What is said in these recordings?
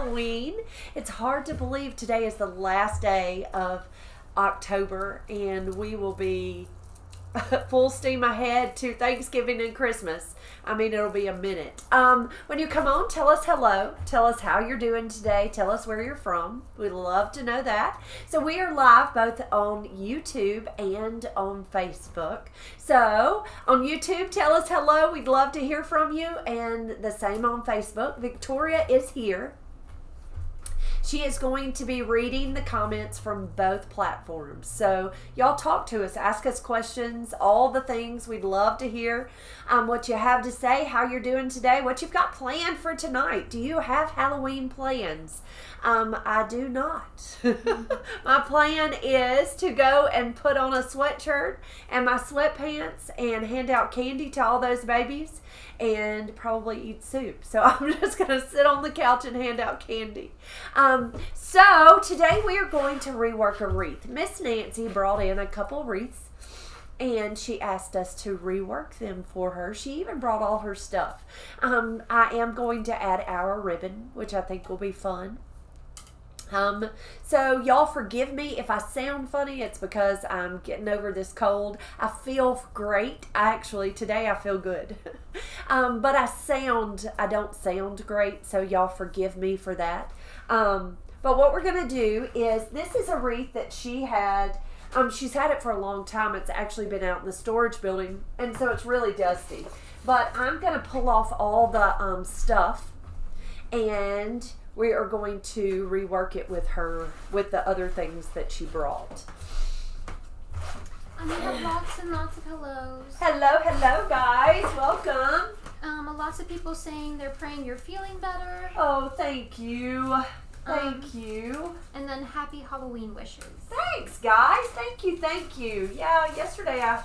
Halloween. It's hard to believe today is the last day of October, and we will be full steam ahead to Thanksgiving and Christmas. I mean, it'll be a minute. When you come on, tell us hello. Tell us how you're doing today. Tell us where you're from. We'd love to know that. So we are live both on YouTube and on Facebook. So on YouTube, tell us hello. We'd love to hear from you. And the same on Facebook. Victoria is here. She is going to be reading the comments from both platforms. So y'all talk to us, ask us questions, all the things. We'd love to hear what you have to say, how you're doing today, what you've got planned for tonight. Do you have Halloween plans? I do not. My plan is to go and put on a sweatshirt and my sweatpants and hand out candy to all those babies and probably eat soup. So I'm just going to sit on the couch and hand out candy. So today we are going to rework a wreath. Miss Nancy brought in a couple wreaths and she asked us to rework them for her. She even brought all her stuff. I am going to add our ribbon, which I think will be fun. So y'all forgive me if I sound funny. It's because I'm getting over this cold. I feel great. Today I feel good. But I don't sound great, so y'all forgive me for that. But what we're going to do is, this is a wreath that she had. She's had it for a long time. It's actually been out in the storage building, and so it's really dusty. But I'm going to pull off all the stuff, and we are going to rework it with the other things that she brought. We have lots and lots of hellos. Hello, guys. Welcome. Lots of people saying they're praying you're feeling better. Oh, thank you. Thank you. And then happy Halloween wishes. Thanks, guys. Thank you. Yeah, yesterday I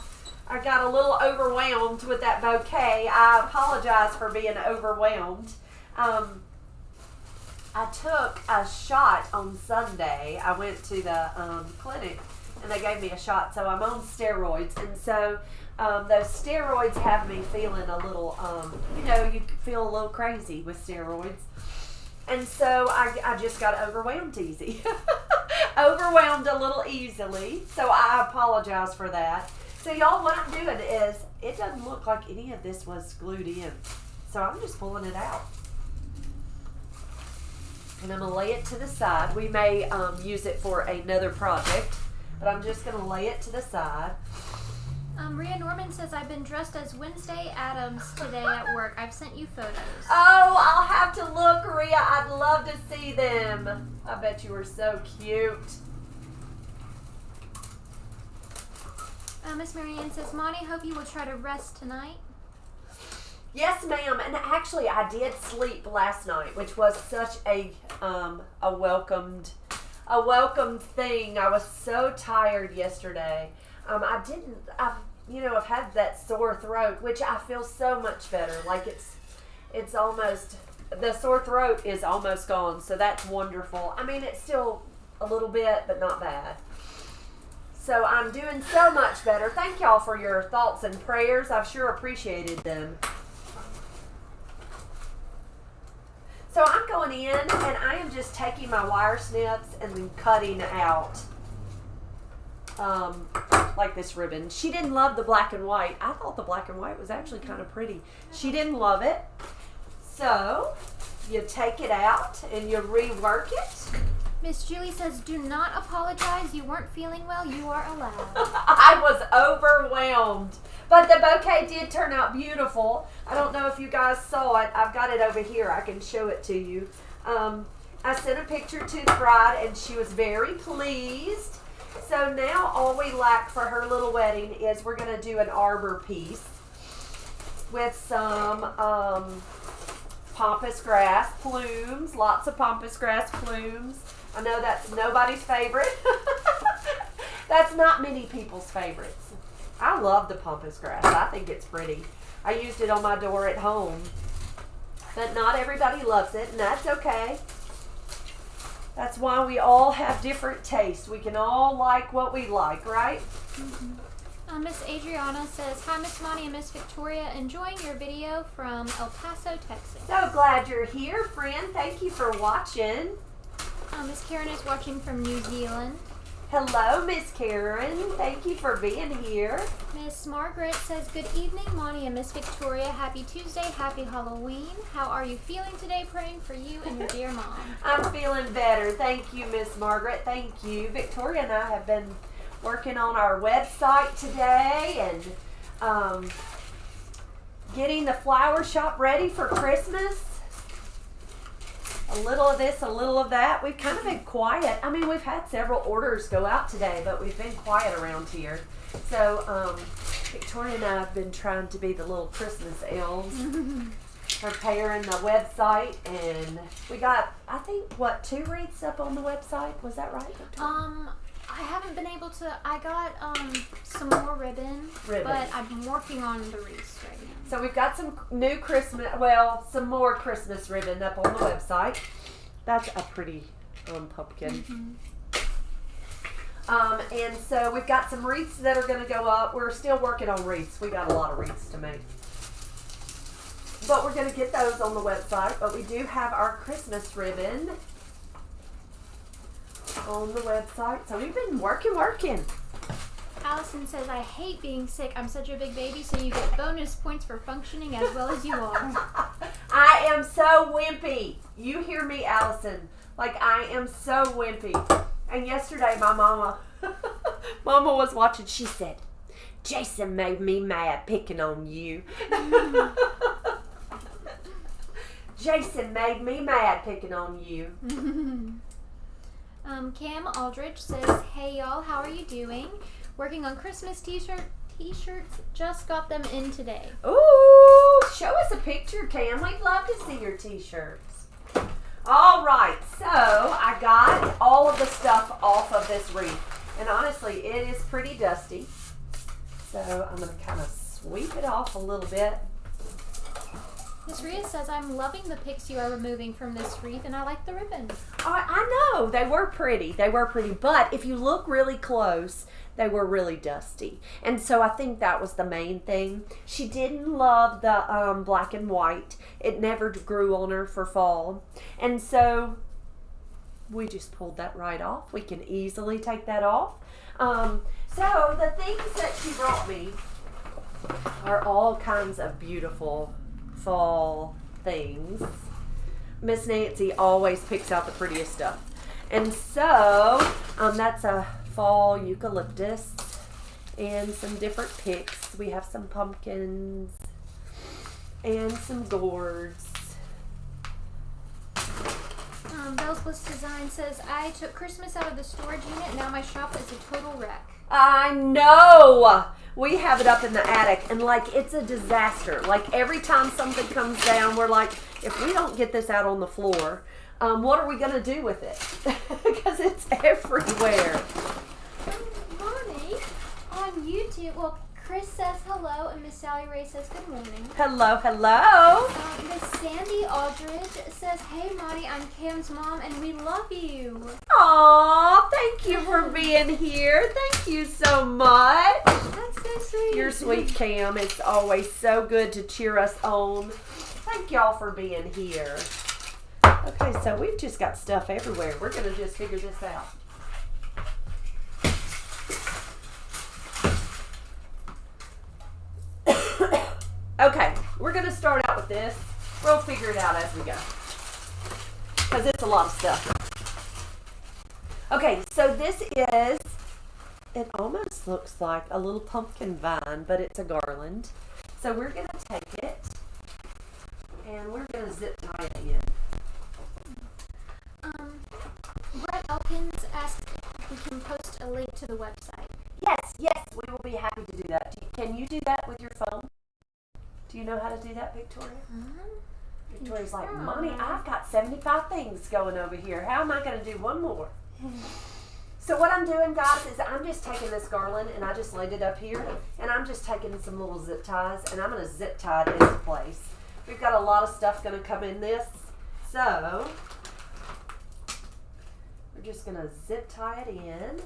got a little overwhelmed with that bouquet. I apologize for being overwhelmed. I took a shot on Sunday. I went to the clinic and they gave me a shot. So I'm on steroids. And so those steroids have me feeling a little, you feel a little crazy with steroids. And so I just got overwhelmed easy. Overwhelmed a little easily. So I apologize for that. So y'all, what I'm doing is, it doesn't look like any of this was glued in. So I'm just pulling it out. And I'm going to lay it to the side. We may use it for another project, but I'm just going to lay it to the side. Rhea Norman says, I've been dressed as Wednesday Addams today at work. I've sent you photos. Oh, I'll have to look, Rhea. I'd love to see them. I bet you were so cute. Miss Marianne says, Monty, hope you will try to rest tonight. Yes, ma'am. And actually, I did sleep last night, which was such a welcomed thing. I was so tired yesterday. I've had that sore throat, which I feel so much better. Like it's almost, the sore throat is almost gone. So that's wonderful. I mean, it's still a little bit, but not bad. So I'm doing so much better. Thank y'all for your thoughts and prayers. I've sure appreciated them. So I'm going in and I am just taking my wire snips and then cutting out like this ribbon. She didn't love the black and white. I thought the black and white was actually kind of pretty. She didn't love it. So you take it out and you rework it. Miss Julie says, do not apologize. You weren't feeling well. You are allowed. I was overwhelmed. But the bouquet did turn out beautiful. I don't know if you guys saw it. I've got it over here. I can show it to you. I sent a picture to the bride and she was very pleased. So now all we lack for her little wedding is we're going to do an arbor piece with some pampas grass plumes. Lots of pampas grass plumes. I know that's nobody's favorite. That's not many people's favorites. I love the pampas grass. I think it's pretty. I used it on my door at home. But not everybody loves it, and that's okay. That's why we all have different tastes. We can all like what we like, right? Mm-hmm. Miss Adriana says, hi, Miss Monty and Miss Victoria. Enjoying your video from El Paso, Texas. So glad you're here, friend. Thank you for watching. Miss Karen is watching from New Zealand. Hello, Miss Karen. Thank you for being here. Miss Margaret says, good evening, Monty and Miss Victoria. Happy Tuesday. Happy Halloween. How are you feeling today? Praying for you and your dear mom. I'm feeling better. Thank you, Miss Margaret. Thank you. Victoria and I have been working on our website today and getting the flower shop ready for Christmas. A little of this, a little of that. We've kind of been quiet. I mean, we've had several orders go out today, but we've been quiet around here. So Victoria and I have been trying to be the little Christmas elves, preparing the website, and we got, I think, what, 2 wreaths up on the website? Was that right, Victoria? I haven't been able to. I got some more ribbon, but I'm working on the wreaths right now. So we've got some new Christmas, well, some more Christmas ribbon up on the website. That's a pretty pumpkin. And so we've got some wreaths that are going to go up. We're still working on wreaths. We got a lot of wreaths to make. But we're going to get those on the website. But we do have our Christmas ribbon on the website. So we've been working. Allison says, I hate being sick. I'm such a big baby, so you get bonus points for functioning as well as you are. I am so wimpy. You hear me, Allison. Like, I am so wimpy. And yesterday, my mama was watching. She said, Jason made me mad picking on you. Jason made me mad picking on you. Cam Aldridge says, hey y'all, how are you doing? Working on Christmas t-shirts, just got them in today. Ooh, show us a picture, Cam. We'd love to see your t-shirts. All right, so I got all of the stuff off of this wreath. And honestly, it is pretty dusty. So I'm going to kind of sweep it off a little bit. Miss Rhea says, I'm loving the pics you are removing from this wreath, and I like the ribbon. I know. They were pretty. But if you look really close, they were really dusty. And so I think that was the main thing. She didn't love the black and white. It never grew on her for fall. And so we just pulled that right off. We can easily take that off. So the things that she brought me are all kinds of beautiful fall things. Miss Nancy always picks out the prettiest stuff. And so that's a fall eucalyptus and some different picks. We have some pumpkins and some gourds. Bell's Bliss Design says, I took Christmas out of the storage unit. Now my shop is a total wreck. I know. We have it up in the attic, and like it's a disaster. Like every time something comes down, we're like, if we don't get this out on the floor, what are we gonna do with it? Because it's everywhere. Mommy, on YouTube, well, Chris says hello, and Miss Sally Ray says good morning. Hello, hello. Miss Sandy Aldridge says, hey, Monty, I'm Cam's mom, and we love you. Aw, thank you for being here. Thank you so much. That's so sweet. You're sweet, Cam. It's always so good to cheer us on. Thank y'all for being here. Okay, so we've just got stuff everywhere. We're going to just figure this out. Okay, we're going to start out with this. We'll figure it out as we go, because it's a lot of stuff. Okay, so this is, it almost looks like a little pumpkin vine, but it's a garland. So we're going to take it, and we're going to zip tie it in. Brett Elkins asks if we can post a link to the website. Yes, we will be happy to do that. Can you do that with your phone? Do you know how to do that, Victoria? Victoria's like, Mommy, I've got 75 things going over here. How am I going to do one more? So what I'm doing, guys, is I'm just taking this garland and I just laid it up here, and I'm just taking some little zip ties and I'm going to zip tie it into place. We've got a lot of stuff going to come in this, so we're just going to zip tie it in.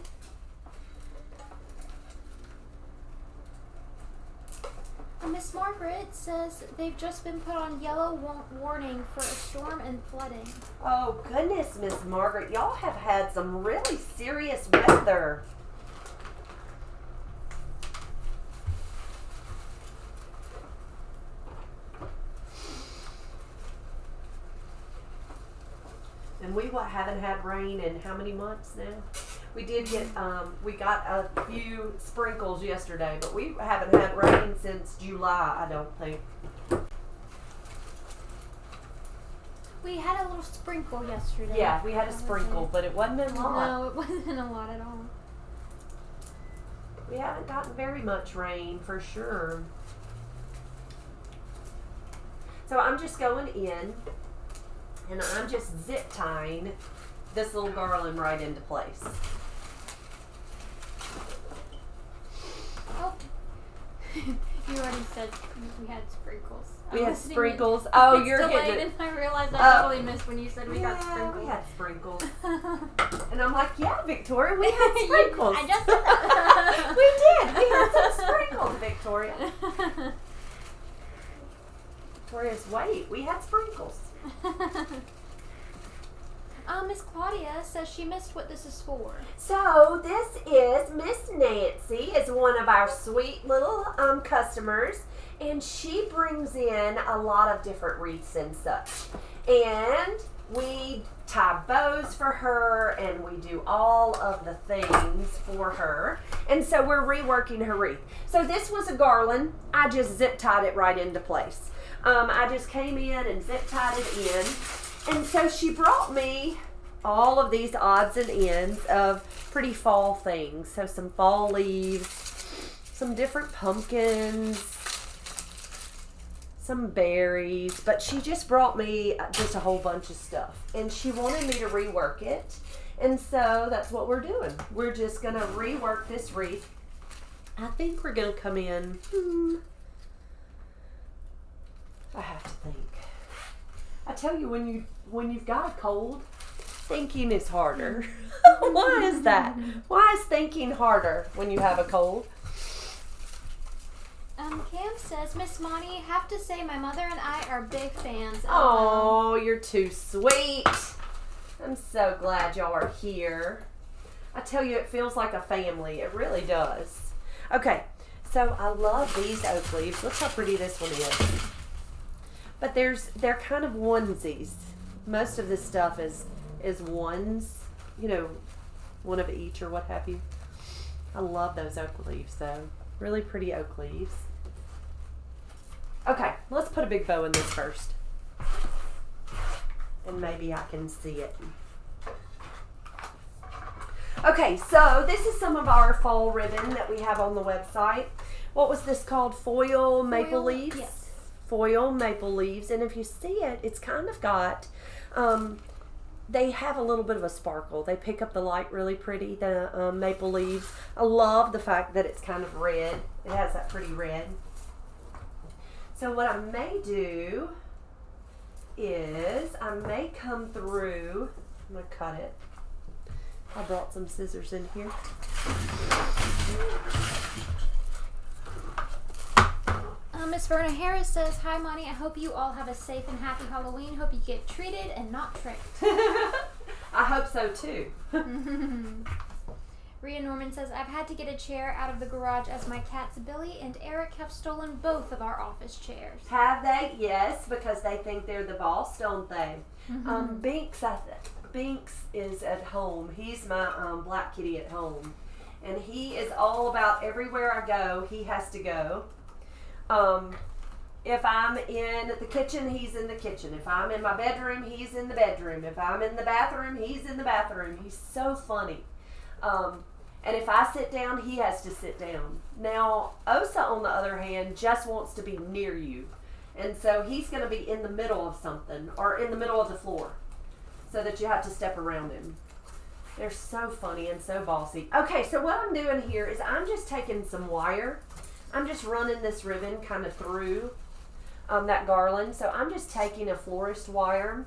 Miss Margaret says they've just been put on yellow warning for a storm and flooding. Oh, goodness, Miss Margaret. Y'all have had some really serious weather. And we haven't had rain in how many months now? We did get, we got a few sprinkles yesterday, but we haven't had rain since July, I don't think. We had a little sprinkle yesterday. Yeah, we had a sprinkle, but it wasn't a lot. No, it wasn't a lot at all. We haven't gotten very much rain, for sure. So I'm just going in, and I'm just zip tying this little garland right into place. Oh, you already said we had sprinkles. We had sprinkles. Oh, you're hitting it. And I realized I totally missed when you said we got sprinkles. Yeah, we had sprinkles. And I'm like, yeah, Victoria, we had sprinkles. I just said that. We did. We had some sprinkles, Victoria. Victoria's, wait, we had sprinkles. Miss Claudia says she missed what this is for. So this is Miss Nancy, is one of our sweet little customers, and she brings in a lot of different wreaths and such. And we tie bows for her, and we do all of the things for her. And so we're reworking her wreath. So this was a garland. I just zip tied it right into place. I just came in and zip tied it in. And so she brought me all of these odds and ends of pretty fall things. So some fall leaves, some different pumpkins, some berries. But she just brought me just a whole bunch of stuff. And she wanted me to rework it. And so that's what we're doing. We're just going to rework this wreath. I think we're going to come in, I have to think. I tell you, when you've got a cold, thinking is harder. Why is that? Why is thinking harder when you have a cold? Cam says, Miss Monty, have to say my mother and I are big fans. Oh, you're too sweet. I'm so glad y'all are here. I tell you, it feels like a family. It really does. Okay, so I love these oak leaves. Look how pretty this one is. But they're kind of onesies. Most of this stuff is ones, you know, one of each or what have you. I love those oak leaves though. Really pretty oak leaves. Okay, let's put a big bow in this first. And maybe I can see it. Okay, so this is some of our fall ribbon that we have on the website. What was this called? Foil maple leaves? Yes. Foil maple leaves, and if you see it, it's kind of got, they have a little bit of a sparkle. They pick up the light really pretty, the maple leaves. I love the fact that it's kind of red. It has that pretty red. So what I may do is I may come through, I'm going to cut it. I brought some scissors in here. Miss Verna Harris says, hi, Monty. I hope you all have a safe and happy Halloween. Hope you get treated and not tricked. I hope so, too. Rhea Norman says, I've had to get a chair out of the garage as my cats Billy and Eric have stolen both of our office chairs. Have they? Yes, because they think they're the boss, don't they? Binks is at home. He's my black kitty at home. And he is all about everywhere I go, he has to go. If I'm in the kitchen, he's in the kitchen. If I'm in my bedroom, he's in the bedroom. If I'm in the bathroom, he's in the bathroom. He's so funny. And if I sit down, he has to sit down. Now, Osa, on the other hand, just wants to be near you. And so he's going to be in the middle of something or in the middle of the floor so that you have to step around him. They're so funny and so bossy. Okay, so what I'm doing here is I'm just taking some wire. I'm just running this ribbon kind of through that garland. So I'm just taking a florist wire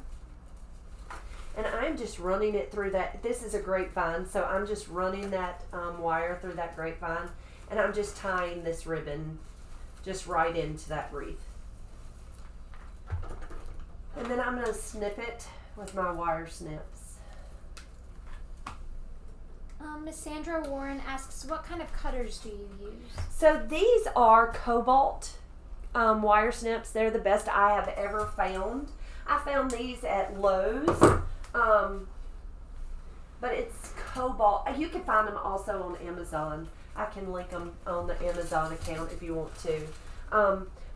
and I'm just running it through that. This is a grapevine, so I'm just running that wire through that grapevine, and I'm just tying this ribbon just right into that wreath. And then I'm going to snip it with my wire snips. Miss Sandra Warren asks, what kind of cutters do you use? So these are cobalt wire snips. They're the best I have ever found. I found these at Lowe's, but it's cobalt. You can find them also on Amazon. I can link them on the Amazon account if you want to.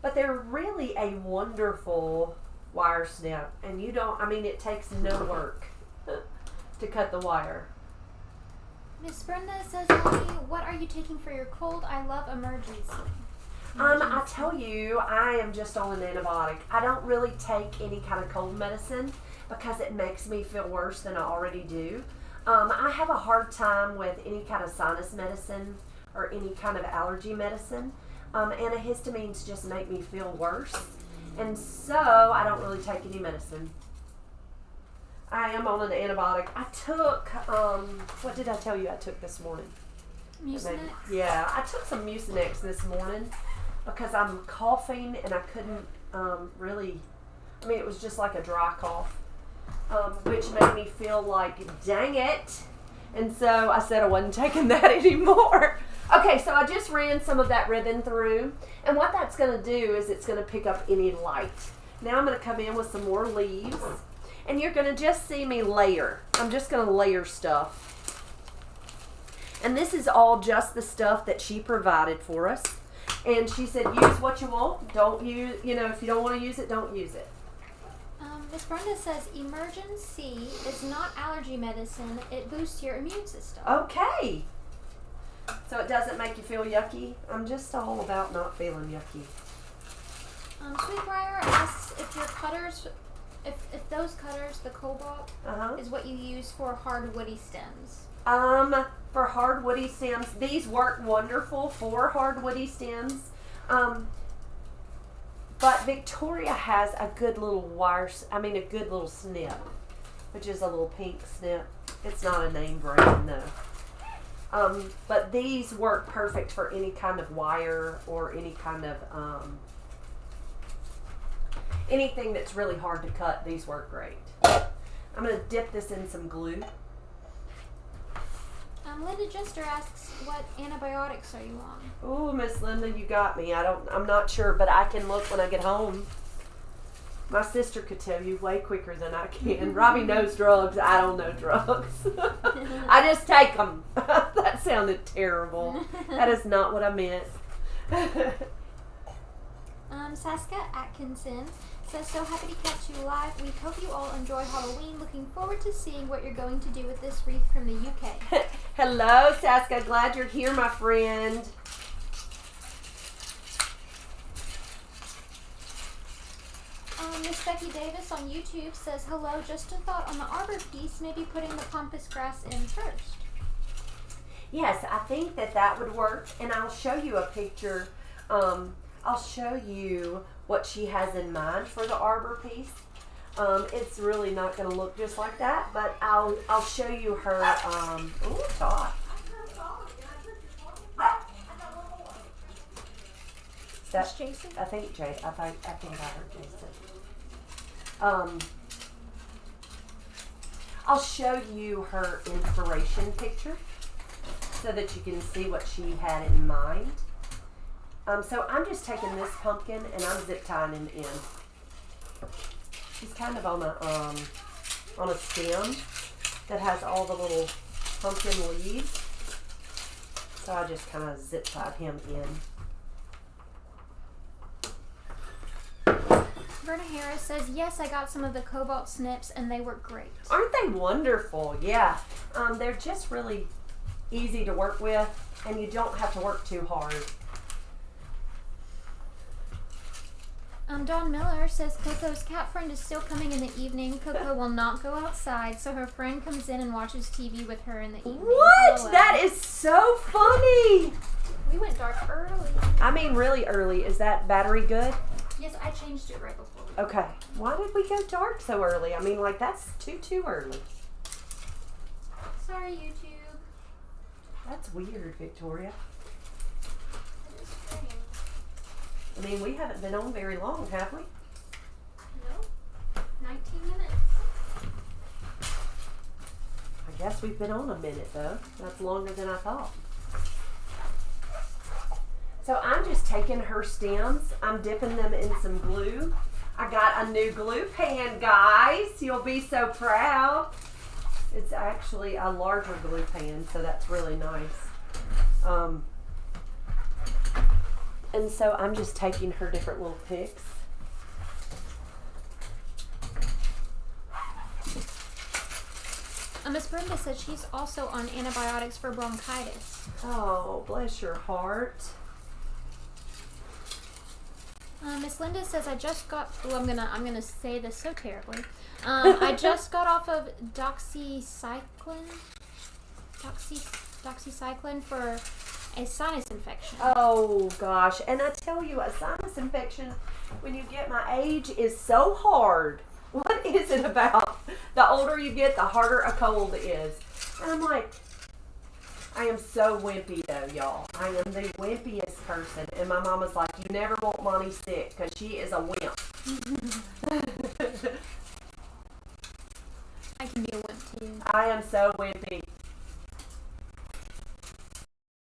But they're really a wonderful wire snip, and you don't, I mean, it takes no work to cut the wire. Miss Brenda says, Mommy, what are you taking for your cold? I love emergency. I tell you, I am just on an antibiotic. I don't really take any kind of cold medicine because it makes me feel worse than I already do. I have a hard time with any kind of sinus medicine or any kind of allergy medicine. Antihistamines just make me feel worse. And so I don't really take any medicine. I am on an antibiotic. I took, what did I tell you I took this morning? Mucinex? Yeah, I took some Mucinex this morning because I'm coughing and I couldn't really, I mean, it was just like a dry cough, which made me feel like, dang it. And so I said I wasn't taking that anymore. Okay, so I just ran some of that ribbon through, and what that's going to do is it's going to pick up any light. Now I'm going to come in with some more leaves, and you're going to just see me layer. I'm just going to layer stuff. And this is all just the stuff that she provided for us. And she said, use what you want. Don't use, you know, if you don't want to use it, don't use it. Miss Brenda says, Emergen-C is not allergy medicine. It boosts your immune system. Okay. So it doesn't make you feel yucky? I'm just all about not feeling yucky. Sweetbriar asks if your cutters, if those cutters, the cobalt, is what you use for hard woody stems. For hard woody stems, these work wonderful for hard woody stems. But Victoria has a good little a good little snip, which is a little pink snip. It's not a name brand, no. But these work perfect for any kind of wire or any kind of, anything that's really hard to cut. These work great. I'm going to dip this in some glue. Linda Jester asks, what antibiotics are you on? Oh, Miss Linda, you got me. I'm not sure, but I can look when I get home. My sister could tell you way quicker than I can. Robbie knows drugs. I don't know drugs. I just take them. That sounded terrible. That is not what I meant. Saska Atkinson says, so happy to catch you live. We hope you all enjoy Halloween. Looking forward to seeing what you're going to do with this wreath from the UK. Hello, Saska. Glad you're here, my friend. Miss Becky Davis on YouTube says, hello, just a thought on the arbor piece, maybe putting the pampas grass in first. Yes, I think that would work, and I'll show you a picture. I'll show you what she has in mind for the arbor piece. It's really not going to look just like that, but I'll show you her. Ooh, Todd. That's Jason? I think I heard Jason. I'll show you her inspiration picture so that you can see what she had in mind. So I'm just taking this pumpkin and I'm zip tying him in. He's kind of on a stem that has all the little pumpkin leaves. So I just kind of zip tied him in. Verna Harris says, yes, I got some of the cobalt snips and they work great. Aren't they wonderful? Yeah. They're just really easy to work with and you don't have to work too hard. Dawn Miller says, Coco's cat friend is still coming in the evening. Coco will not go outside, so her friend comes in and watches TV with her in the evening. What? LOL. That is so funny. We went dark early. I mean really early. Is that battery good? Yes, I changed it right before. Okay. Why did we go dark so early? I mean, like, that's too early. Sorry, YouTube. That's weird, Victoria. It is strange. I mean, we haven't been on very long, have we? No. 19 minutes. I guess we've been on a minute, though. That's longer than I thought. So I'm just taking her stems. I'm dipping them in some glue. I got a new glue pan, guys. You'll be so proud. It's actually a larger glue pan, so that's really nice. And so I'm just taking her different little picks. Miss Brenda said she's also on antibiotics for bronchitis. Oh, bless your heart. Miss Linda says I just got. Oh, I'm gonna say this so terribly. I just got off of doxycycline for a sinus infection. Oh gosh, and I tell you, a sinus infection, when you get my age, is so hard. What is it about? The older you get, the harder a cold is. And I'm like, I am so wimpy though, y'all. I am the wimpiest person. And my mama's like, you never want mommy sick because she is a wimp. I can be a wimp too. I am so wimpy.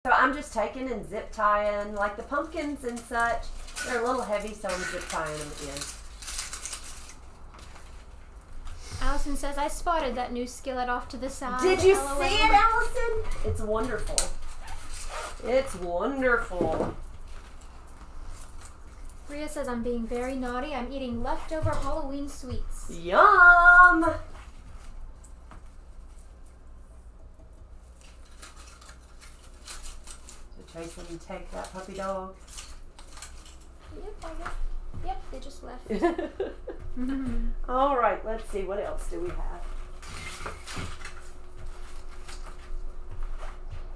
So I'm just taking and zip tying, like the pumpkins and such. They're a little heavy, so I'm zip tying them in. Allison says, I spotted that new skillet off to the side. Did you LOL. see it, Allison? It's wonderful. It's wonderful. Rhea says, I'm being very naughty. I'm eating leftover Halloween sweets. Yum! So Jason, you take that puppy dog. Yep, I guess. Yep, they just left. All right, let's see. What else do we have?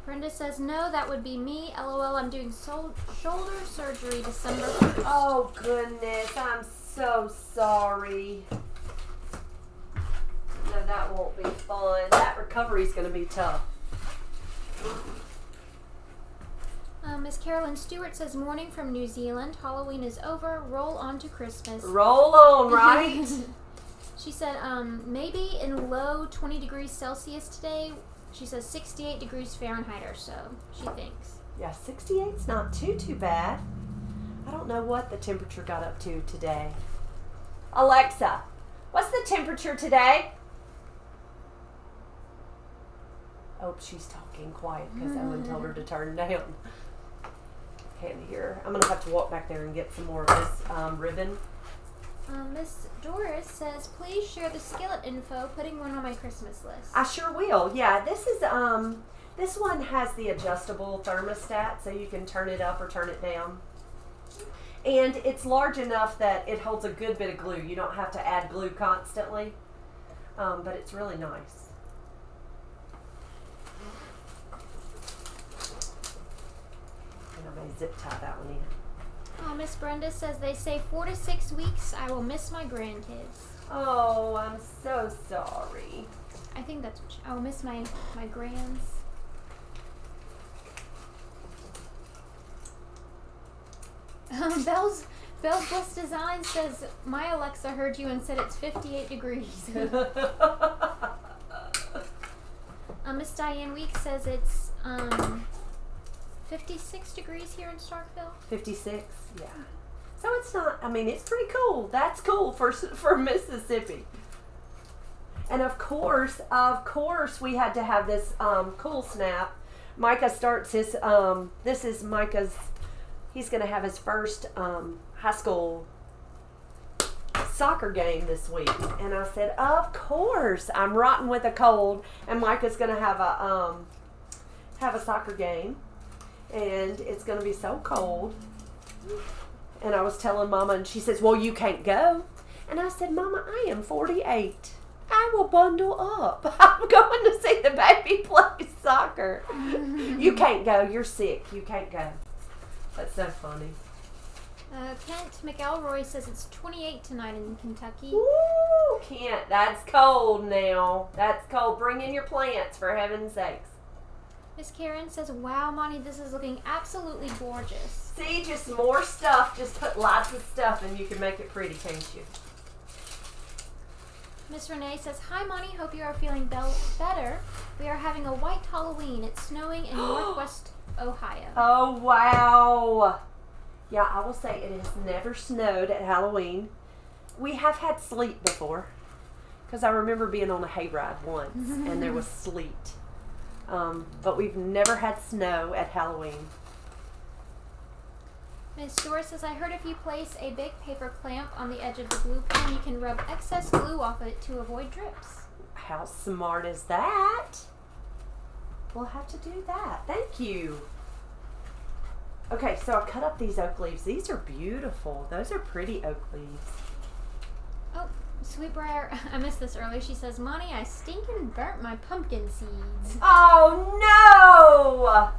Brenda says, no, that would be me. LOL, I'm doing shoulder surgery December 1st. Oh, goodness. I'm so sorry. No, that won't be fun. That recovery's going to be tough. Miss Carolyn Stewart says, morning from New Zealand. Halloween is over. Roll on to Christmas. Roll on, right? She said, maybe in low 20 degrees Celsius today. She says 68 degrees Fahrenheit or so, she thinks. Yeah, 68's not too bad. I don't know what the temperature got up to today. Alexa, what's the temperature today? Oh, she's talking quiet because Owen told her to turn down. Can't hear. I'm going to have to walk back there and get some more of this ribbon. Miss Doris says, please share the skillet info, putting one on my Christmas list. I sure will. Yeah, this is this one has the adjustable thermostat, so you can turn it up or turn it down. And it's large enough that it holds a good bit of glue. You don't have to add glue constantly, but it's really nice. Zip tie that one in. Miss Brenda says they say 4 to 6 weeks. I will miss my grandkids. Oh, I'm so sorry. I think that's what I will miss my grands. Bell's Bliss Design says my Alexa heard you and said it's 58 degrees. Miss Diane Week says it's 56 degrees here in Starkville. 56, yeah. So it's not, I mean, it's pretty cool. That's cool for Mississippi. And of course, we had to have this cool snap. Micah starts his, this is Micah's, he's going to have his first high school soccer game this week. And I said, of course, I'm rotten with a cold, and Micah's going to have a soccer game. And it's going to be so cold. And I was telling Mama, and she says, well, you can't go. And I said, Mama, I am 48. I will bundle up. I'm going to see the baby play soccer. You can't go. You're sick. You can't go. That's so funny. Kent McElroy says it's 28 tonight in Kentucky. Ooh, Kent, that's cold now. That's cold. Bring in your plants, for heaven's sakes. Miss Karen says, wow, Monty, this is looking absolutely gorgeous. See, just more stuff. Just put lots of stuff and you can make it pretty, can't you? Miss Renee says, hi, Monty, hope you are feeling better. We are having a white Halloween. It's snowing in northwest Ohio. Oh, wow. Yeah, I will say it has never snowed at Halloween. We have had sleet before because I remember being on a hayride once and there was sleet. But we've never had snow at Halloween. Ms. Doris says, I heard if you place a big paper clamp on the edge of the glue pen, you can rub excess glue off of it to avoid drips. How smart is that? We'll have to do that. Thank you. Okay, so I cut up these oak leaves. These are beautiful. Those are pretty oak leaves. Oh, Sweetbriar, I missed this earlier. She says, Monty, I stinking burnt my pumpkin seeds. Oh, no!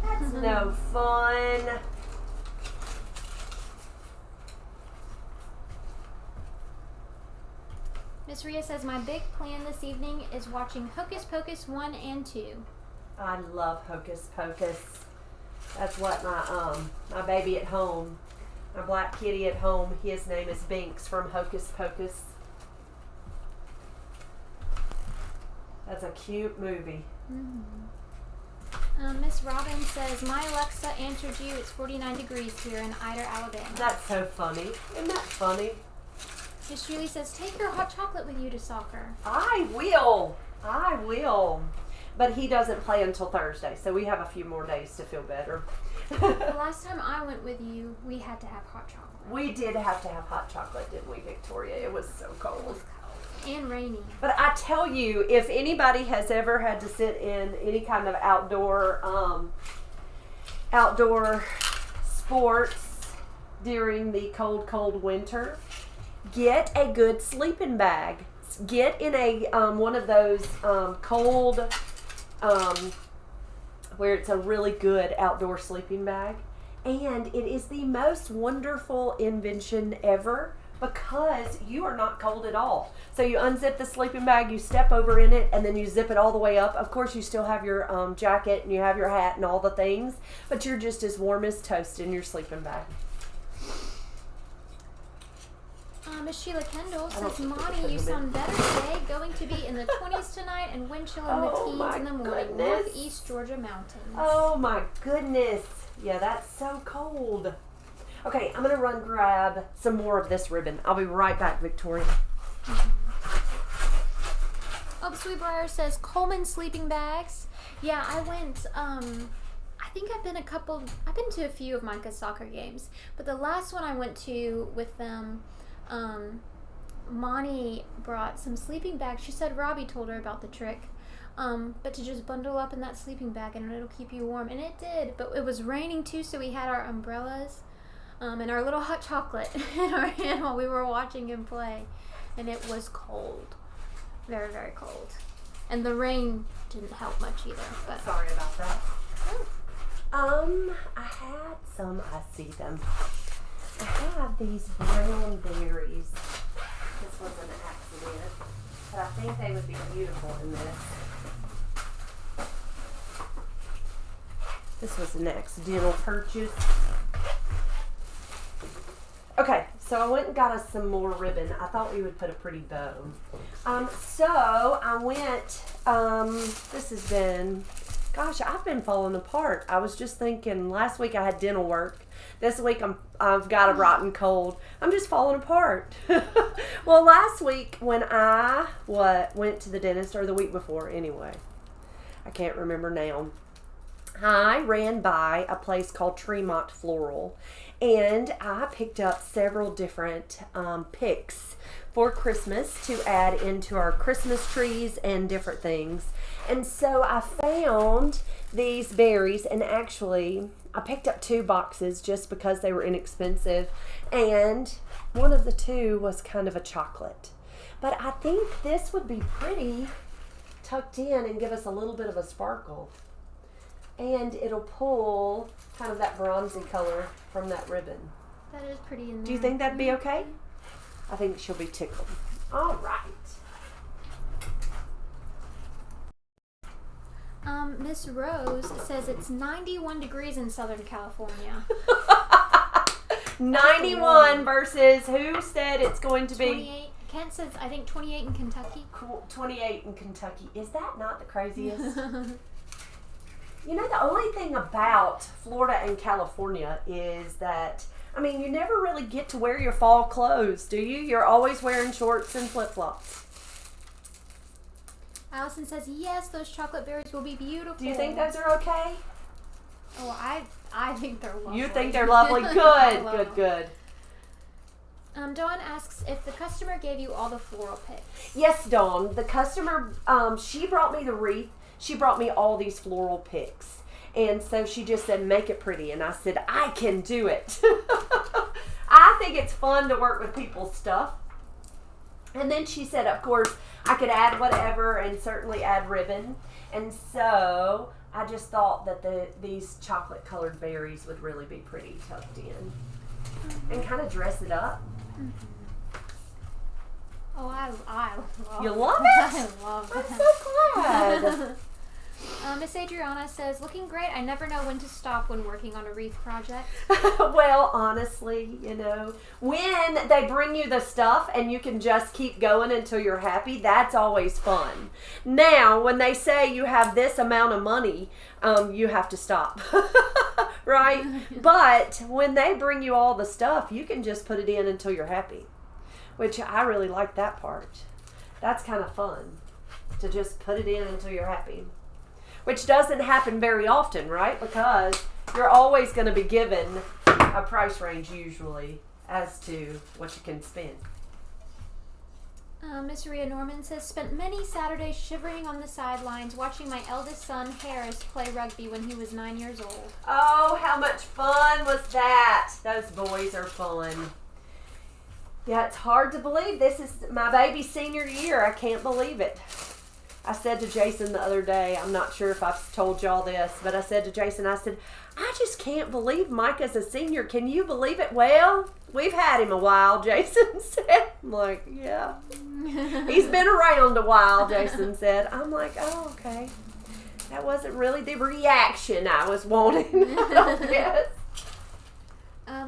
That's no fun. Miss Rhea says, my big plan this evening is watching Hocus Pocus 1 and 2. I love Hocus Pocus. That's what my baby at home, my black kitty at home, his name is Binks from Hocus Pocus. That's a cute movie. Miss Robin says, my Alexa answered you. It's 49 degrees here in Ider, Alabama. That's so funny. Isn't that funny? Miss Julie says, take your hot chocolate with you to soccer. I will. But he doesn't play until Thursday, so we have a few more days to feel better. The last time I went with you, we had to have hot chocolate. We did have to have hot chocolate, didn't we, Victoria? It was so cold. It was cold and rainy. But I tell you, if anybody has ever had to sit in any kind of outdoor sports during the cold winter, get a good sleeping bag. Get in a one of those cold, where it's a really good outdoor sleeping bag. And it is the most wonderful invention ever because you are not cold at all. So you unzip the sleeping bag, you step over in it, and then you zip it all the way up. Of course, you still have your jacket and you have your hat and all the things, but you're just as warm as toast in your sleeping bag. Miss Sheila Kendall says, Monty, you sound better today. Going to be in the 20s tonight and wind chill in the teens in the morning. Northeast Georgia mountains. Oh my goodness. Yeah, that's so cold. Okay, I'm going to run grab some more of this ribbon. I'll be right back, Victoria. Oh, Sweetbriar says, Coleman sleeping bags. Yeah, I went, I think I've been to a few of Micah's soccer games, but the last one I went to with them, Monty brought some sleeping bags. She said Robbie told her about the trick, but to just bundle up in that sleeping bag and it'll keep you warm. And it did, but it was raining too, so we had our umbrellas and our little hot chocolate in our hand while we were watching him play. And it was cold. Very, very cold. And the rain didn't help much either. But sorry about that. I had some, I see them. I have these brown berries. This was an accident, but I think they would be beautiful in this. This was an accidental purchase. Okay, so I went and got us some more ribbon. I thought we would put a pretty bow. So I went, this has been, gosh, I've been falling apart. I was just thinking, last week I had dental work. This week I've got a rotten cold. I'm just falling apart. Well, last week when I went to the dentist, or the week before anyway, I can't remember now, I ran by a place called Tremont Floral, and I picked up several different picks for Christmas to add into our Christmas trees and different things. And so I found these berries, and actually I picked up 2 boxes just because they were inexpensive, and one of the 2 was kind of a chocolate. But I think this would be pretty tucked in and give us a little bit of a sparkle. And it'll pull kind of that bronzy color from that ribbon. that is pretty in there. Do you think that'd be okay? I think she'll be tickled. All right. Miss Rose says it's 91 degrees in Southern California. 91 versus who said it's going to be? 28. Kent says, I think 28 in Kentucky. Cool. 28 in Kentucky. Is that not the craziest? You know, the only thing about Florida and California is that, I mean, you never really get to wear your fall clothes, do you? You're always wearing shorts and flip-flops. Allison says, yes, those chocolate berries will be beautiful. Do you think those are okay? Oh, I think they're lovely. You think they're lovely? Good, good. Dawn asks if the customer gave you all the floral picks. Yes, Dawn. The customer, she brought me the wreath. She brought me all these floral picks. And so she just said, make it pretty. And I said, I can do it. I think it's fun to work with people's stuff. And then she said, of course, I could add whatever and certainly add ribbon. And so I just thought that these chocolate colored berries would really be pretty tucked in. And kind of dress it up. Oh, I love You love it? I love it. I'm so glad. Miss Adriana says, looking great. I never know when to stop when working on a wreath project. Well, honestly, you know, when they bring you the stuff and you can just keep going until you're happy, that's always fun. Now, when they say you have this amount of money, you have to stop, right? But when they bring you all the stuff, you can just put it in until you're happy, which I really like that part. That's kind of fun, to just put it in until you're happy. Which doesn't happen very often, right? Because you're always going to be given a price range usually as to what you can spend. Miss Rhea Norman says, spent many Saturdays shivering on the sidelines watching my eldest son, Harris, play rugby when he was 9 years old. Oh, how much fun was that? Those boys are fun. Yeah, it's hard to believe. This is my baby's senior year. I can't believe it. I said to Jason the other day, I'm not sure if I've told y'all this, but I said to Jason, I said, I just can't believe Micah's a senior. Can you believe it? Well, we've had him a while, Jason said. I'm like, yeah. He's been around a while, Jason said. I'm like, oh, okay. That wasn't really the reaction I was wanting, I guess.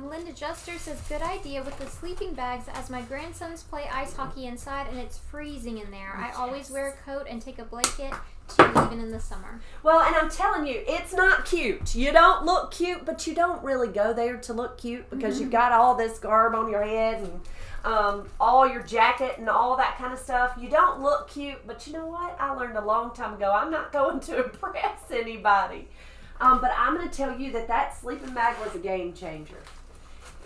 Linda Juster says, good idea with the sleeping bags as my grandsons play ice hockey inside and it's freezing in there. I always wear a coat and take a blanket too, even in the summer. Well, and I'm telling you, it's not cute. You don't look cute, but you don't really go there to look cute because you've got all this garb on your head and all your jacket and all that kind of stuff. You don't look cute, but you know what? I learned a long time ago, I'm not going to impress anybody. But I'm going to tell you that sleeping bag was a game changer.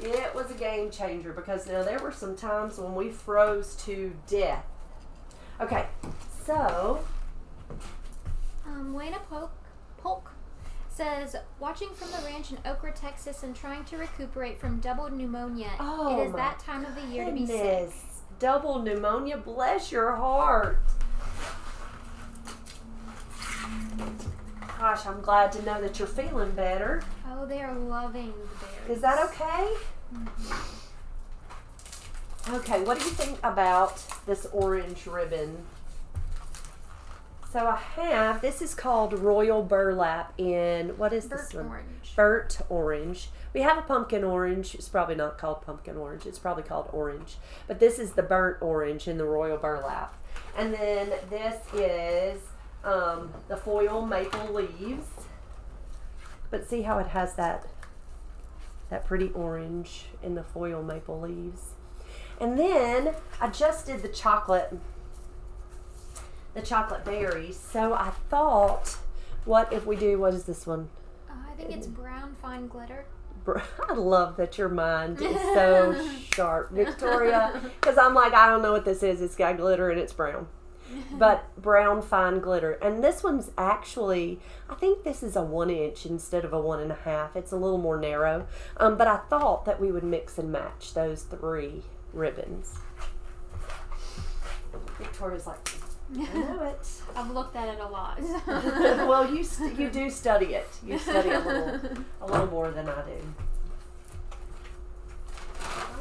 It was a game changer because now there were some times when we froze to death. Okay, so Wayna Polk says, watching from the ranch in Okra, Texas and trying to recuperate from double pneumonia. Oh, it is that time of the year to be sick. Double pneumonia, bless your heart. Gosh, I'm glad to know that you're feeling better. Oh, they are loving the berries. Is that okay? Okay, what do you think about this orange ribbon? So I have, this is called Royal Burlap in, what is this one? Orange. Burnt orange. We have a pumpkin orange. It's probably not called pumpkin orange. It's probably called orange. But this is the burnt orange in the Royal Burlap. And then this is the foil maple leaves. But see how it has that pretty orange in the foil maple leaves. And then I just did the chocolate berries. So I thought, what if we do, what is this one? I think it's brown fine glitter. I love that your mind is so sharp, Victoria, because I'm like, I don't know what this is. It's got glitter and it's brown. But brown fine glitter. And this one's actually, I think this is a 1 inch instead of a 1.5. It's a little more narrow. But I thought that we would mix and match those 3 ribbons. Victoria's like, I know it. I've looked at it a lot. Well, you do study it. You study a little more than I do.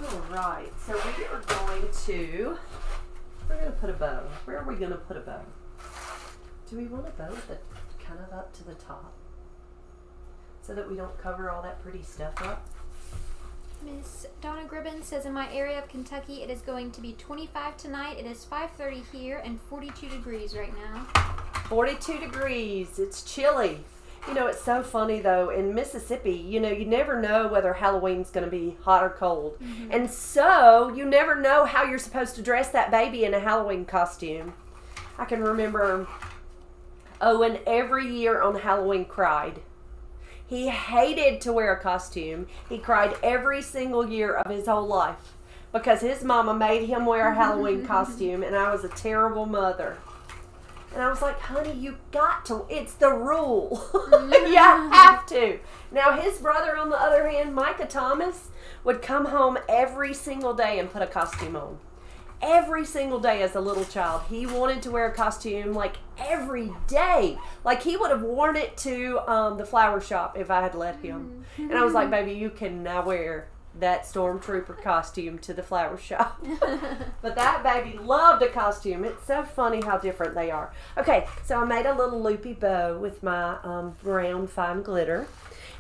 All right. So we are going to. We're going to put a bow. Where are we going to put a bow? Do we want a bow at the kind of up to the top so that we don't cover all that pretty stuff up. Miss Donna Gribben says, in my area of Kentucky, it is going to be 25 tonight. It is 5:30 here and 42 degrees right now. 42 degrees. It's chilly. You know, it's so funny, though. In Mississippi, you know, you never know whether Halloween's going to be hot or cold. Mm-hmm. And so you never know how you're supposed to dress that baby in a Halloween costume. I can remember Owen every year on Halloween cried. He hated to wear a costume. He cried every single year of his whole life because his mama made him wear a Halloween costume, and I was a terrible mother. And I was like, honey, you got to. It's the rule. You have to. Now, his brother, on the other hand, Micah Thomas, would come home every single day and put a costume on. Every single day as a little child. He wanted to wear a costume like every day. Like he would have worn it to the flower shop if I had let him. And I was like, baby, you can now wear that stormtrooper costume to the flower shop. But that baby loved a costume. It's so funny how different they are. Okay, so I made a little loopy bow with my brown fine glitter.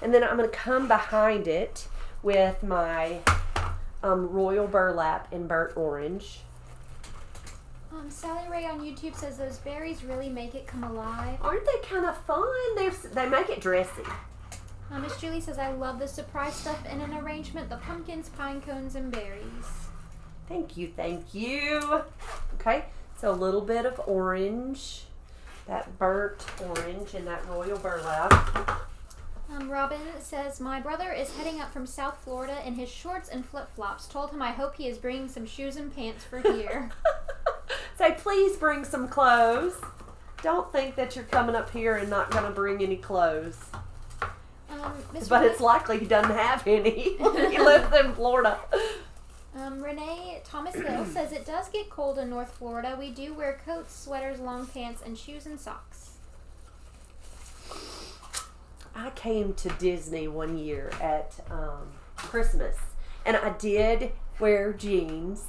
And then I'm going to come behind it with my royal burlap in burnt orange. Sally Ray on YouTube says those berries really make it come alive. Aren't they kind of fun? They make it dressy. Miss Julie says, I love the surprise stuff in an arrangement, the pumpkins, pine cones, and berries. Thank you, thank you. Okay, so a little bit of orange, that burnt orange and that royal burlap. Robin says, my brother is heading up from South Florida in his shorts and flip-flops. Told him I hope he is bringing some shoes and pants for here. Say, please bring some clothes. Don't think that you're coming up here and not going to bring any clothes. But it's likely he doesn't have any. He lives in Florida. Renee Thomas Hill says, it does get cold in North Florida. We do wear coats, sweaters, long pants, and shoes and socks. I came to Disney one year at Christmas, and I did wear jeans,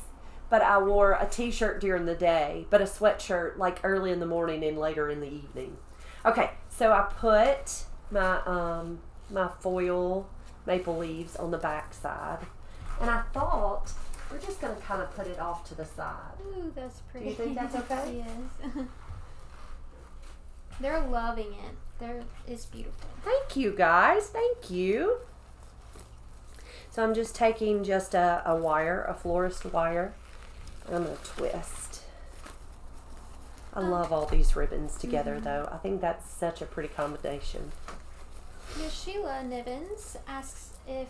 but I wore a t-shirt during the day, but a sweatshirt like early in the morning and later in the evening. Okay, so I put my my foil maple leaves on the back side, and I thought we're just going to kind of put it off to the side. Ooh, that's pretty. Do you think that's okay? Yes. They're loving it. It's beautiful. Thank you, guys. Thank you. So I'm just taking just a wire, a florist wire. I'm going to twist. I love all these ribbons together, though. I think that's such a pretty combination. Miss Sheila Nivens asks if,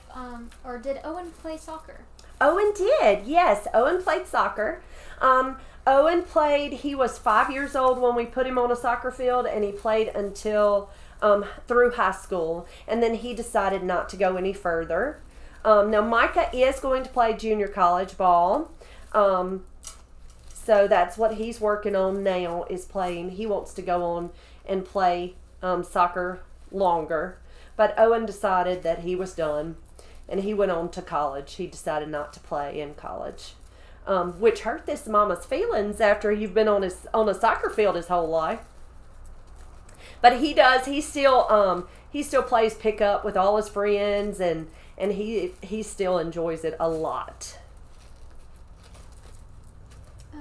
or did Owen play soccer? Owen did, yes. Owen played soccer. Owen played, he was 5 years old when we put him on a soccer field, and he played until through high school, and then he decided not to go any further. Now Micah is going to play junior college ball, so that's what he's working on now, is playing. He wants to go on and play soccer longer, but Owen decided that he was done, and he went on to college. He decided not to play in college. Which hurt this mama's feelings after you've been on a soccer field his whole life. But he does. He still plays pickup with all his friends, and he still enjoys it a lot.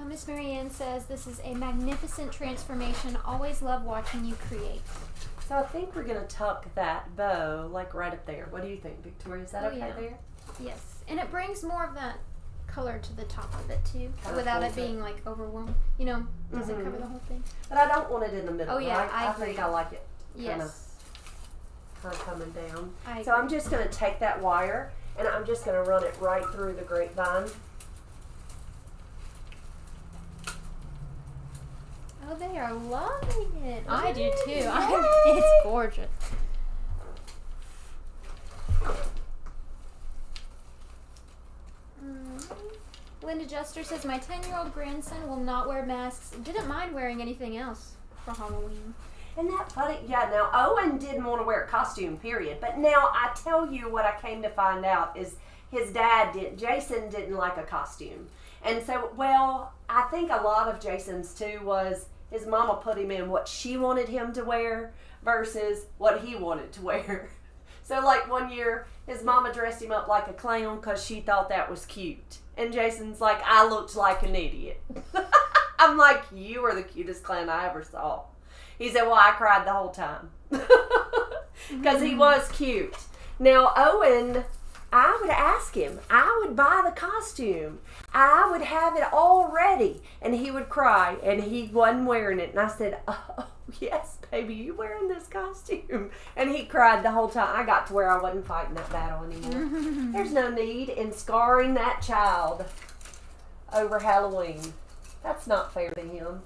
Miss Marianne says, this is a magnificent transformation. Always love watching you create. So I think we're going to tuck that bow like right up there. What do you think, Victoria? Is that okay there? Yes. And it brings more of that color to the top of it too, without it being like overwhelmed. You know, does it cover the whole thing? But I don't want it in the middle. Oh yeah, I think I like it. Yes. Kind of coming down. So I'm just going to take that wire and I'm just going to run it right through the grapevine. Oh, they are loving it. I do too. Yay. It's gorgeous. Linda Juster says, my 10-year-old grandson will not wear masks. Didn't mind wearing anything else for Halloween. Isn't that funny? Yeah, now Owen didn't want to wear a costume, period. But now I tell you what I came to find out is his dad Jason didn't like a costume. And so, well, I think a lot of Jason's too was his mama put him in what she wanted him to wear versus what he wanted to wear. So like one year, his mama dressed him up like a clown because she thought that was cute. And Jason's like, I looked like an idiot. I'm like, you are the cutest clown I ever saw. He said, well, I cried the whole time. Because he was cute. Now, Owen, I would ask him. I would buy the costume. I would have it all ready. And he would cry. And he wasn't wearing it. And I said, oh, yes, baby, you wearing this costume? And he cried the whole time. I got to where I wasn't fighting that battle anymore. There's no need in scarring that child over Halloween. That's not fair to him.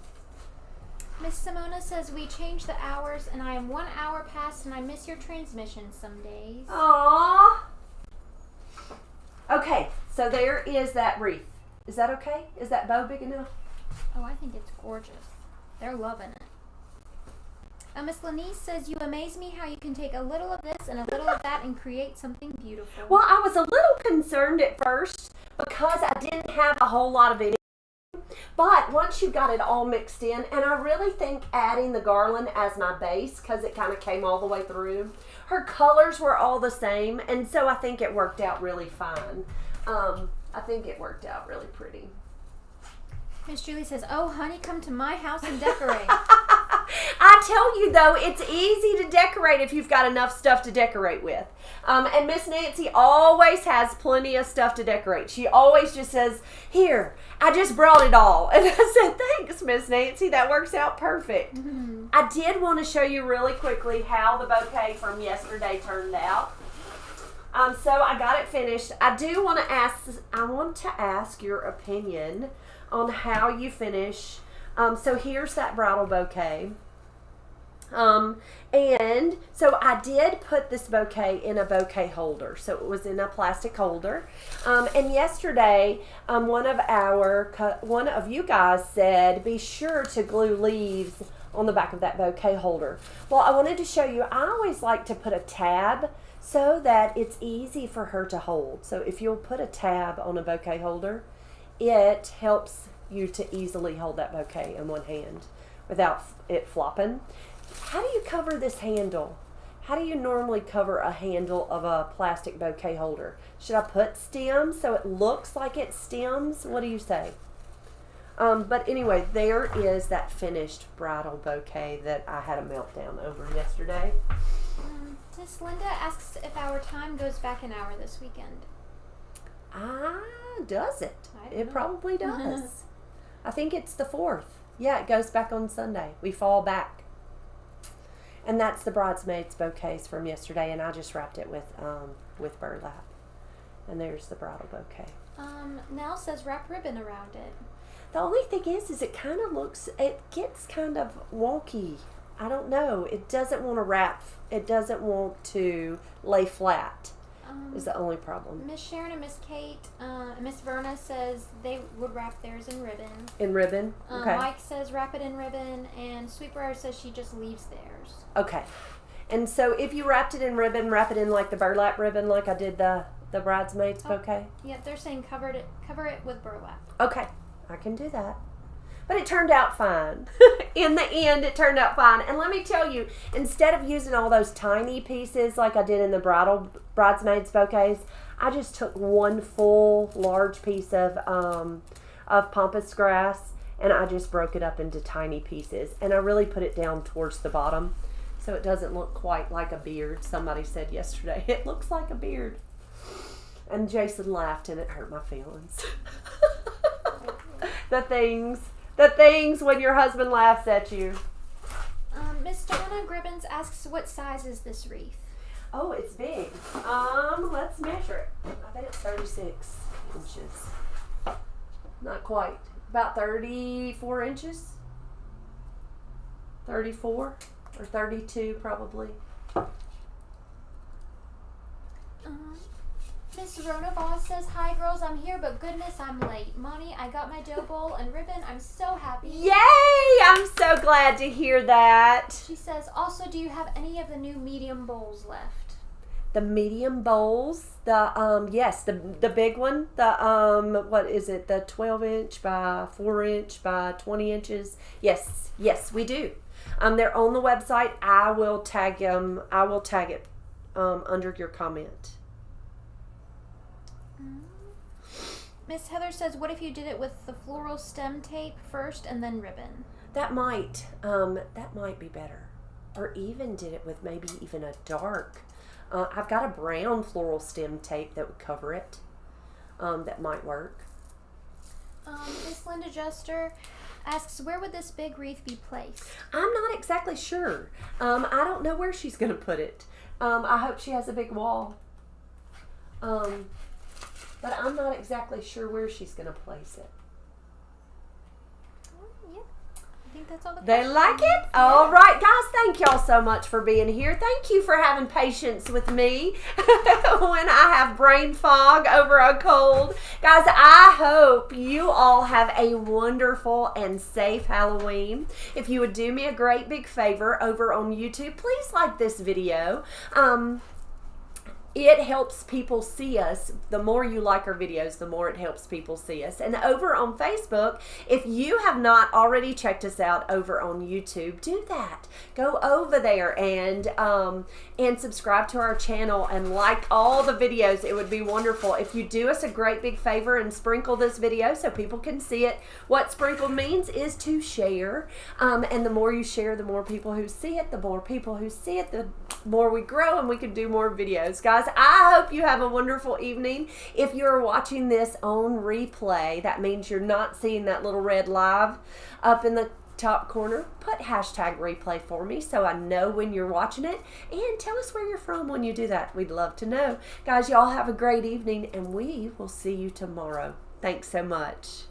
Miss Simona says, we changed the hours and I am 1 hour past and I miss your transmission some days. Aww. Okay, so there is that wreath. Is that okay? Is that bow big enough? Oh, I think it's gorgeous. They're loving it. Miss Lanice says, you amaze me how you can take a little of this and a little of that and create something beautiful. Well, I was a little concerned at first because I didn't have a whole lot of it. But once you got it all mixed in, and I really think adding the garland as my base, because it kind of came all the way through, her colors were all the same, and so I think it worked out really fine. I think it worked out really pretty. Miss Julie says, oh, honey, come to my house and decorate. I tell you, though, it's easy to decorate if you've got enough stuff to decorate with. And Miss Nancy always has plenty of stuff to decorate. She always just says, here, I just brought it all. And I said, thanks, Miss Nancy. That works out perfect. Mm-hmm. I did want to show you really quickly how the bouquet from yesterday turned out. So I got it finished. I want to ask your opinion on how you finish. So here's that bridal bouquet. And so I did put this bouquet in a bouquet holder. So it was in a plastic holder. And yesterday, one of you guys said, be sure to glue leaves on the back of that bouquet holder. Well, I wanted to show you, I always like to put a tab so that it's easy for her to hold. So if you'll put a tab on a bouquet holder, it helps you to easily hold that bouquet in one hand without it flopping. How do you cover this handle? How do you normally cover a handle of a plastic bouquet holder? Should I put stems so it looks like it stems? What do you say? But anyway, there is that finished bridal bouquet that I had a meltdown over yesterday. Miss Linda asks if our time goes back an hour this weekend. Does it? It know. Probably does. I think it's the 4th. Yeah, it goes back on Sunday. We fall back. And that's the bridesmaids bouquets from yesterday, and I just wrapped it with burlap. And there's the bridal bouquet. Nell says wrap ribbon around it. The only thing is it kind of it gets kind of wonky. I don't know. It doesn't want to wrap. It doesn't want to lay flat. Is the only problem. Miss Sharon and Miss Kate, Miss Verna says they would wrap theirs in ribbon. In ribbon? Okay. Mike says wrap it in ribbon, and Sweetbriar says she just leaves theirs. Okay. And so if you wrapped it in ribbon, wrap it in like the burlap ribbon like I did the bridesmaids bouquet? Yeah, they're saying cover it with burlap. Okay. I can do that. But it turned out fine. In the end, it turned out fine. And let me tell you, instead of using all those tiny pieces like I did in the bridesmaids bouquets, I just took one full large piece of pampas grass, and I just broke it up into tiny pieces. And I really put it down towards the bottom so it doesn't look quite like a beard. Somebody said yesterday, it looks like a beard. And Jason laughed, and it hurt my feelings. The things when your husband laughs at you. Miss Donna Gribbons asks, what size is this wreath? Oh, it's big. Let's measure it. I bet it's 36 inches. Not quite. About 34 inches. 34 or 32 probably. Miss Rona Voss says, hi girls, I'm here, but goodness, I'm late. Mommy, I got my dough bowl and ribbon. I'm so happy. Yay! I'm so glad to hear that. She says, also, do you have any of the new medium bowls left? The medium bowls, yes, the big one, what is it, the 12-inch by 4-inch by 20 inches. Yes, we do. They're on the website. I will tag them. I will tag it under your comment. Miss Heather says, what if you did it with the floral stem tape first and then ribbon? That might be better. Or even did it with maybe even a dark. I've got a brown floral stem tape that would cover it. That might work. Miss Linda Juster asks, where would this big wreath be placed? I'm not exactly sure. I don't know where she's going to put it. I hope she has a big wall. But I'm not exactly sure where she's going to place it. I think that's all the They like it? All right, guys, thank y'all so much for being here. Thank you for having patience with me when I have brain fog over a cold. Guys, I hope you all have a wonderful and safe Halloween. If you would do me a great big favor over on YouTube, please like this video. It helps people see us. The more you like our videos, the more it helps people see us. And over on Facebook, if you have not already checked us out over on YouTube, do that. Go over there and subscribe to our channel and like all the videos. It would be wonderful if you do us a great big favor and sprinkle this video so people can see it. What sprinkle means is to share. And the more you share, the more people who see it. The more people who see it, the more we grow and we can do more videos. Guys, I hope you have a wonderful evening. If you're watching this on replay, that means you're not seeing that little red live up in the top corner. Put hashtag replay for me so I know when you're watching it, and tell us where you're from when you do that. We'd love to know. Guys, y'all have a great evening, and we will see you tomorrow. Thanks so much.